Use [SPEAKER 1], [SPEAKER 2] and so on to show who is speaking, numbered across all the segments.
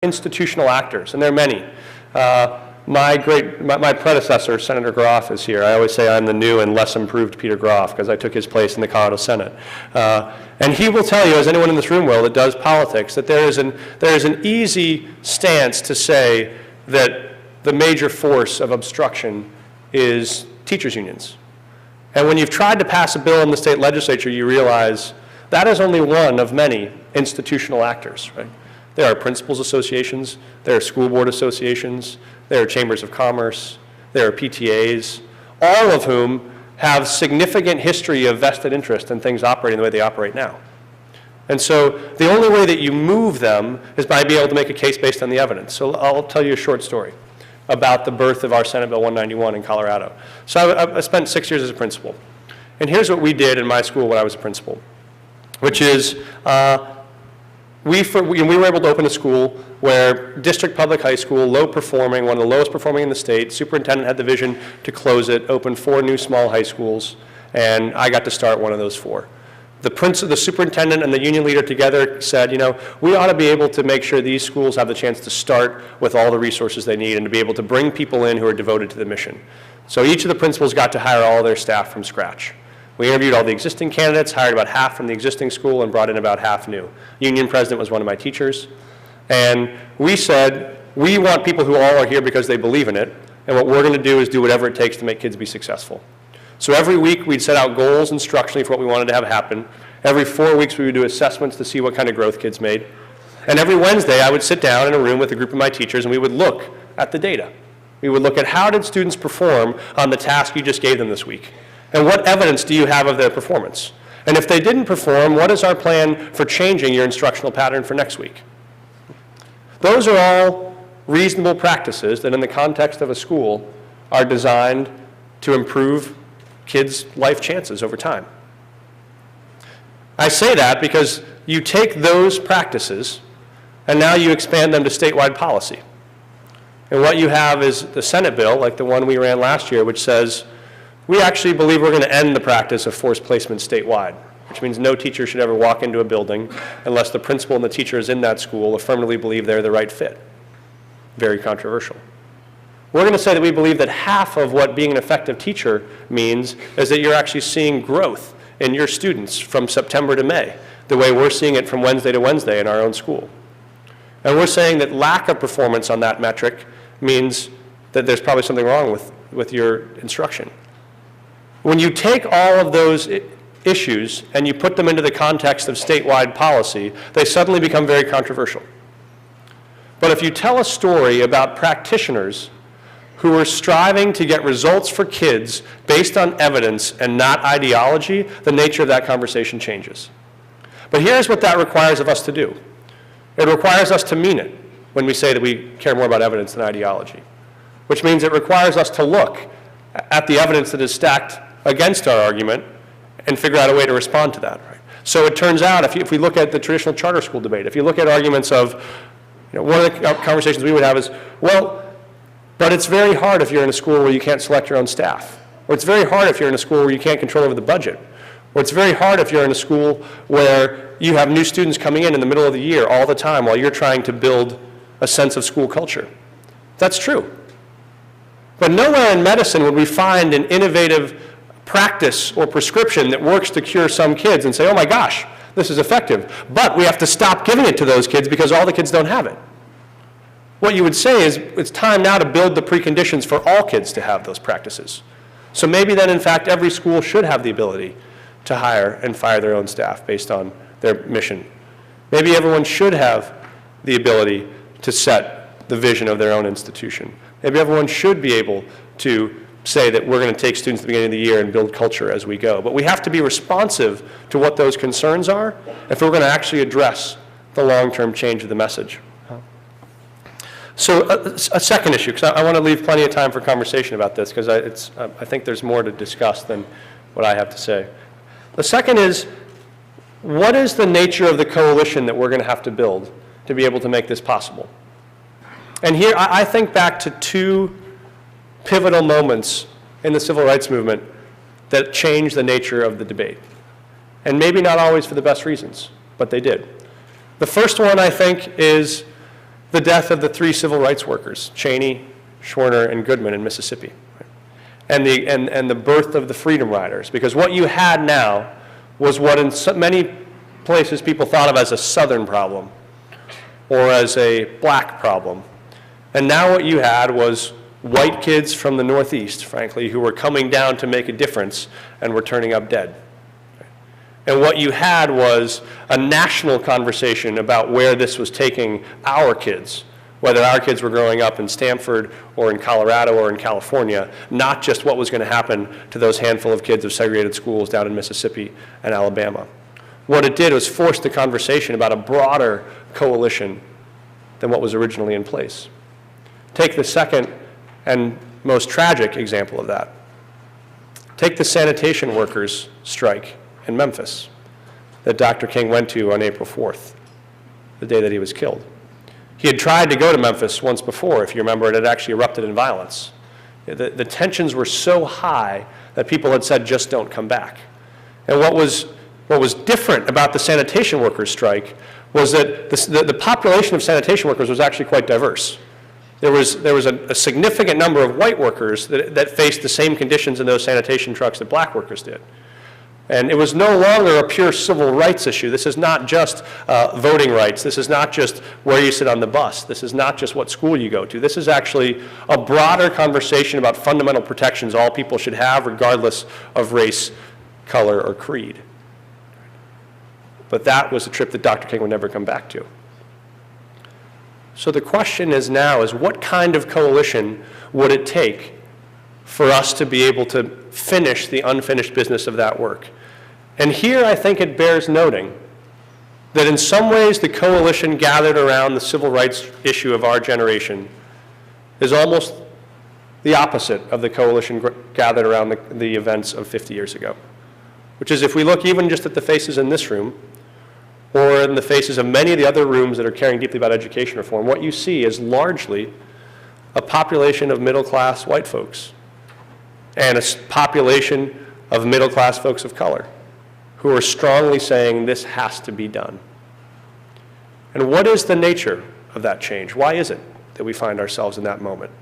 [SPEAKER 1] institutional actors, and there are many. My predecessor, Senator Groff, is here. I always say I'm the new and less improved Peter Groff because I took his place in the Colorado Senate. And he will tell you, as anyone in this room will that does politics, that there is an easy stance to say that the major force of obstruction is teachers' unions. And when you've tried to pass a bill in the state legislature, you realize that is only one of many institutional actors, right? There are principals associations, there are school board associations, there are chambers of commerce, there are PTAs, all of whom have significant history of vested interest in things operating the way they operate now. And so the only way that you move them is by being able to make a case based on the evidence. So I'll tell you a short story about the birth of our Senate Bill 191 in Colorado. So I spent 6 years as a principal. And here's what we did in my school when I was a principal, which is we were able to open a school where district public high school, low performing, one of the lowest performing in the state, superintendent had the vision to close it, open 4 new small high schools, and I got to start one of those 4. The superintendent and the union leader together said, you know, we ought to be able to make sure these schools have the chance to start with all the resources they need and to be able to bring people in who are devoted to the mission. So each of the principals got to hire all their staff from scratch. We interviewed all the existing candidates, hired about half from the existing school, and brought in about half new. Union president was one of my teachers. And we said, we want people who all are here because they believe in it, and what we're going to do is do whatever it takes to make kids be successful. So every week we'd set out goals instructionally for what we wanted to have happen. Every 4 weeks we would do assessments to see what kind of growth kids made. And every Wednesday I would sit down in a room with a group of my teachers and we would look at the data. We would look at how did students perform on the task you just gave them this week? And what evidence do you have of their performance? And if they didn't perform, what is our plan for changing your instructional pattern for next week? Those are all reasonable practices that in the context of a school are designed to improve kids' life chances over time. I say that because you take those practices and now you expand them to statewide policy. And what you have is the Senate bill, like the one we ran last year, which says, we actually believe we're going to end the practice of forced placement statewide, which means no teacher should ever walk into a building unless the principal and the teachers in that school affirmatively believe they're the right fit. Very controversial. We're going to say that we believe that half of what being an effective teacher means is that you're actually seeing growth in your students from September to May, the way we're seeing it from Wednesday to Wednesday in our own school. And we're saying that lack of performance on that metric means that there's probably something wrong with your instruction. When you take all of those issues and you put them into the context of statewide policy, they suddenly become very controversial. But if you tell a story about practitioners who are striving to get results for kids based on evidence and not ideology, the nature of that conversation changes. But here's what that requires of us to do. It requires us to mean it when we say that we care more about evidence than ideology, which means it requires us to look at the evidence that is stacked against our argument and figure out a way to respond to that. Right? So it turns out, if we look at the traditional charter school debate, if you look at arguments of, one of the conversations we would have is, well, but it's very hard if you're in a school where you can't select your own staff. Or it's very hard if you're in a school where you can't control over the budget. Or it's very hard if you're in a school where you have new students coming in the middle of the year all the time while you're trying to build a sense of school culture. That's true. But nowhere in medicine would we find an innovative practice or prescription that works to cure some kids and say, oh my gosh, this is effective. But we have to stop giving it to those kids because all the kids don't have it. What you would say is it's time now to build the preconditions for all kids to have those practices. So maybe then, in fact, every school should have the ability to hire and fire their own staff based on their mission. Maybe everyone should have the ability to set the vision of their own institution. Maybe everyone should be able to say that we're going to take students at the beginning of the year and build culture as we go. But we have to be responsive to what those concerns are if we're going to actually address the long-term change of the message. So a second issue, because I want to leave plenty of time for conversation about this, because I think there's more to discuss than what I have to say. The second is, what is the nature of the coalition that we're going to have to build to be able to make this possible? And here I think back to 2 pivotal moments in the civil rights movement that changed the nature of the debate. And maybe not always for the best reasons, but they did. The first one, I think, is the death of the 3 civil rights workers, Cheney, Schwerner, and Goodman in Mississippi, and the birth of the Freedom Riders. Because what you had now was what in so many places people thought of as a Southern problem or as a black problem. And now what you had was white kids from the Northeast, frankly, who were coming down to make a difference and were turning up dead. And what you had was a national conversation about where this was taking our kids, whether our kids were growing up in Stanford or in Colorado or in California, not just what was going to happen to those handful of kids of segregated schools down in Mississippi and Alabama. What it did was force the conversation about a broader coalition than what was originally in place. Take the second and most tragic example of that. Take the sanitation workers' strike in Memphis that Dr. King went to on April 4th, the day that he was killed. He had tried to go to Memphis once before, if you remember, it had actually erupted in violence. The tensions were so high that people had said, just don't come back. And what was different about the sanitation workers' strike was that the population of sanitation workers was actually quite diverse. There was a significant number of white workers that faced the same conditions in those sanitation trucks that black workers did. And it was no longer a pure civil rights issue. This is not just voting rights. This is not just where you sit on the bus. This is not just what school you go to. This is actually a broader conversation about fundamental protections all people should have, regardless of race, color, or creed. But that was a trip that Dr. King would never come back to. So the question is now is what kind of coalition would it take for us to be able to finish the unfinished business of that work? And here I think it bears noting that in some ways the coalition gathered around the civil rights issue of our generation is almost the opposite of the coalition gathered around the events of 50 years ago. Which is, if we look even just at the faces in this room, or in the faces of many of the other rooms that are caring deeply about education reform, what you see is largely a population of middle-class white folks and a population of middle-class folks of color who are strongly saying this has to be done. And what is the nature of that change? Why is it that we find ourselves in that moment?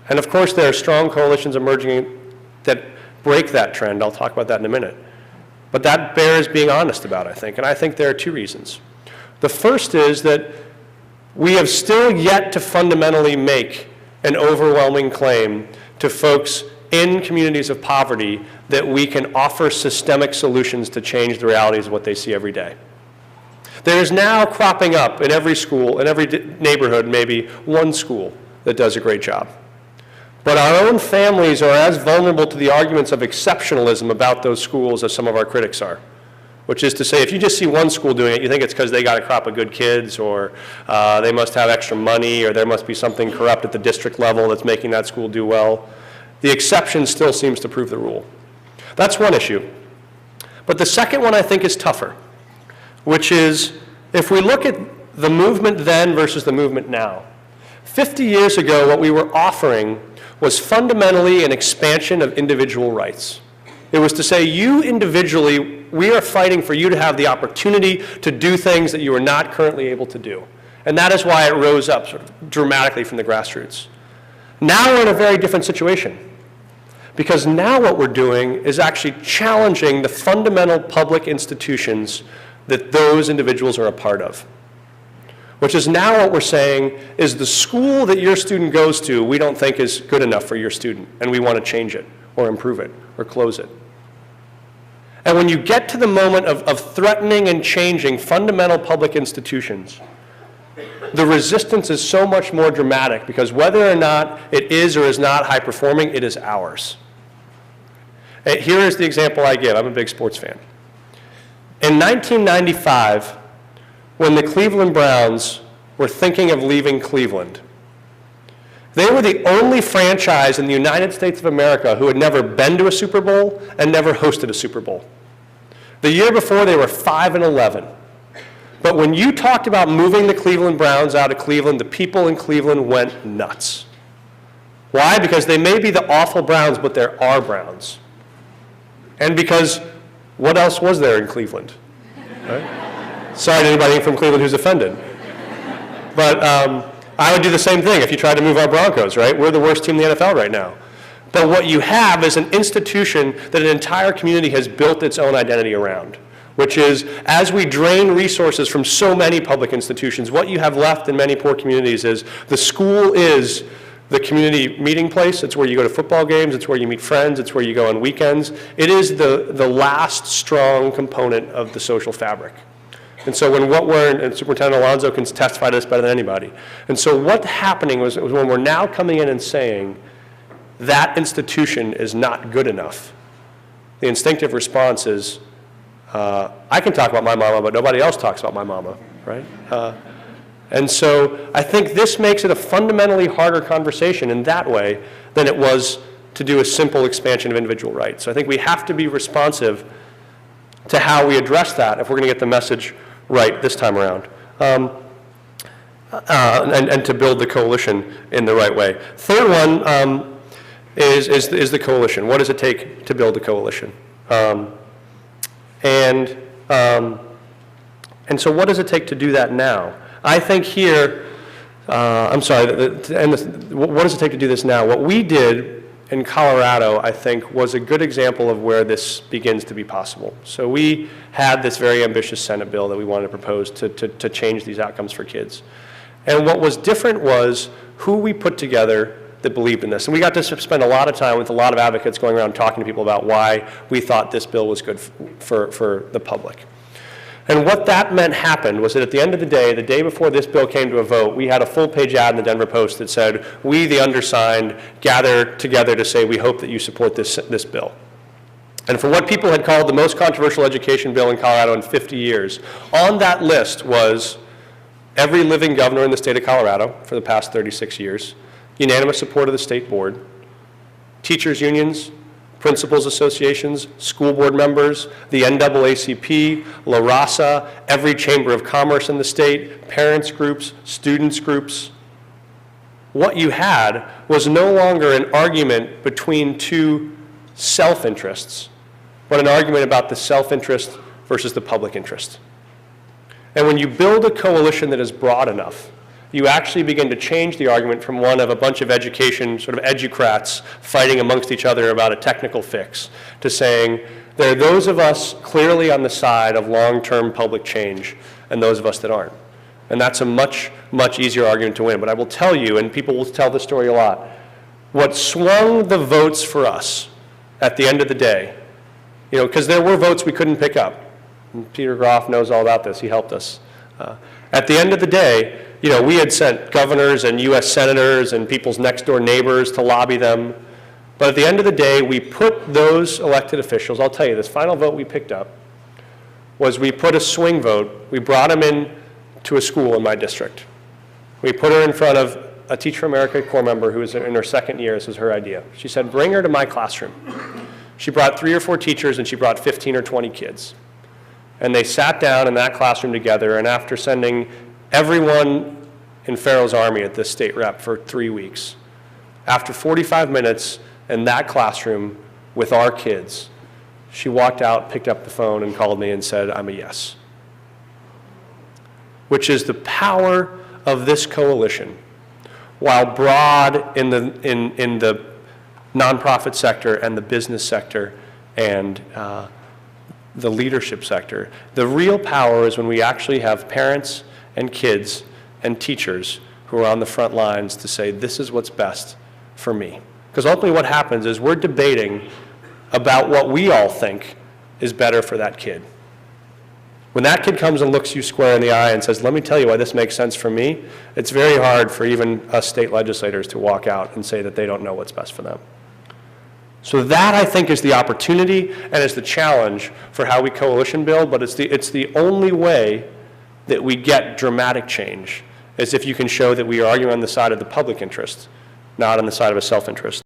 [SPEAKER 1] And of course, there are strong coalitions emerging that break that trend. I'll talk about that in a minute. But that bears being honest about, I think. And I think there are 2 reasons. The first is that we have still yet to fundamentally make an overwhelming claim to folks in communities of poverty that we can offer systemic solutions to change the realities of what they see every day. There is now cropping up in every school, in every neighborhood, maybe one school that does a great job. But our own families are as vulnerable to the arguments of exceptionalism about those schools as some of our critics are. Which is to say, if you just see one school doing it, you think it's because they got a crop of good kids, or they must have extra money, or there must be something corrupt at the district level that's making that school do well. The exception still seems to prove the rule. That's one issue. But the second one I think is tougher, which is if we look at the movement then versus the movement now. 50 years ago, what we were offering was fundamentally an expansion of individual rights. It was to say, you individually, we are fighting for you to have the opportunity to do things that you are not currently able to do. And that is why it rose up sort of dramatically from the grassroots. Now we're in a very different situation. Because now what we're doing is actually challenging the fundamental public institutions that those individuals are a part of. Which is now what we're saying is the school that your student goes to, we don't think is good enough for your student, and we want to change it, or improve it, or close it. And when you get to the moment of threatening and changing fundamental public institutions, the resistance is so much more dramatic, because whether or not it is or is not high performing, it is ours. And here is the example I give. I'm a big sports fan. In 1995, when the Cleveland Browns were thinking of leaving Cleveland, they were the only franchise in the United States of America who had never been to a Super Bowl and never hosted a Super Bowl. The year before, they were 5-11. But when you talked about moving the Cleveland Browns out of Cleveland, the people in Cleveland went nuts. Why? Because they may be the awful Browns, but there are Browns. And because what else was there in Cleveland? Right? Sorry to anybody from Cleveland who's offended. But I would do the same thing if you tried to move our Broncos, right? We're the worst team in the NFL right now. But what you have is an institution that an entire community has built its own identity around, which is, as we drain resources from so many public institutions, what you have left in many poor communities is the school is the community meeting place. It's where you go to football games. It's where you meet friends. It's where you go on weekends. It is the last strong component of the social fabric. And so and Superintendent Alonso can testify to this better than anybody. And so what's happening was when we're now coming in and saying that institution is not good enough, the instinctive response is, I can talk about my mama, but nobody else talks about my mama, right? And so I think this makes it a fundamentally harder conversation in that way than it was to do a simple expansion of individual rights. So I think we have to be responsive to how we address that if we're going to get the message right this time around, and to build the coalition in the right way. Third one is the coalition. What does it take to build a coalition? And so what does it take to do that now? I think here, what does it take to do this now? What we did in Colorado, I think, was a good example of where this begins to be possible. So we had this very ambitious Senate bill that we wanted to propose to change these outcomes for kids. And what was different was who we put together that believed in this. And we got to spend a lot of time with a lot of advocates going around talking to people about why we thought this bill was good for the public. And what that meant happened was that at the end of the day before this bill came to a vote, we had a full-page ad in the Denver Post that said, we, the undersigned, gather together to say we hope that you support this bill. And for what people had called the most controversial education bill in Colorado in 50 years, on that list was every living governor in the state of Colorado for the past 36 years, unanimous support of the state board, teachers' unions, principals associations, school board members, the NAACP, La Raza, every chamber of commerce in the state, parents groups, students groups. What you had was no longer an argument between two self-interests, but an argument about the self-interest versus the public interest. And when you build a coalition that is broad enough, you actually begin to change the argument from one of a bunch of education, sort of educrats fighting amongst each other about a technical fix, to saying there are those of us clearly on the side of long-term public change and those of us that aren't. And that's a much, much easier argument to win. But I will tell you, and people will tell this story a lot, what swung the votes for us at the end of the day, because there were votes we couldn't pick up. And Peter Groff knows all about this. He helped us. At the end of the day, we had sent governors and U.S. senators and people's next door neighbors to lobby them. But at the end of the day, we put those elected officials, I'll tell you, this final vote we picked up was we put a swing vote. We brought them in to a school in my district. We put her in front of a Teach for America Corps member who was in her second year. This was her idea. She said, bring her to my classroom. She brought 3 or 4 teachers and she brought 15 or 20 kids. And they sat down in that classroom together, and after sending everyone in Pharaoh's army at this state rep for 3 weeks, after 45 minutes in that classroom with our kids, she walked out, picked up the phone, and called me and said, I'm a yes. Which is the power of this coalition. While broad in the nonprofit sector and the business sector and the leadership sector, the real power is when we actually have parents and kids and teachers who are on the front lines to say, this is what's best for me. Because ultimately what happens is we're debating about what we all think is better for that kid. When that kid comes and looks you square in the eye and says, let me tell you why this makes sense for me, it's very hard for even us state legislators to walk out and say that they don't know what's best for them. So that, I think, is the opportunity and is the challenge for how we coalition build, but it's the only way that we get dramatic change, is if you can show that we are arguing on the side of the public interest, not on the side of a self-interest.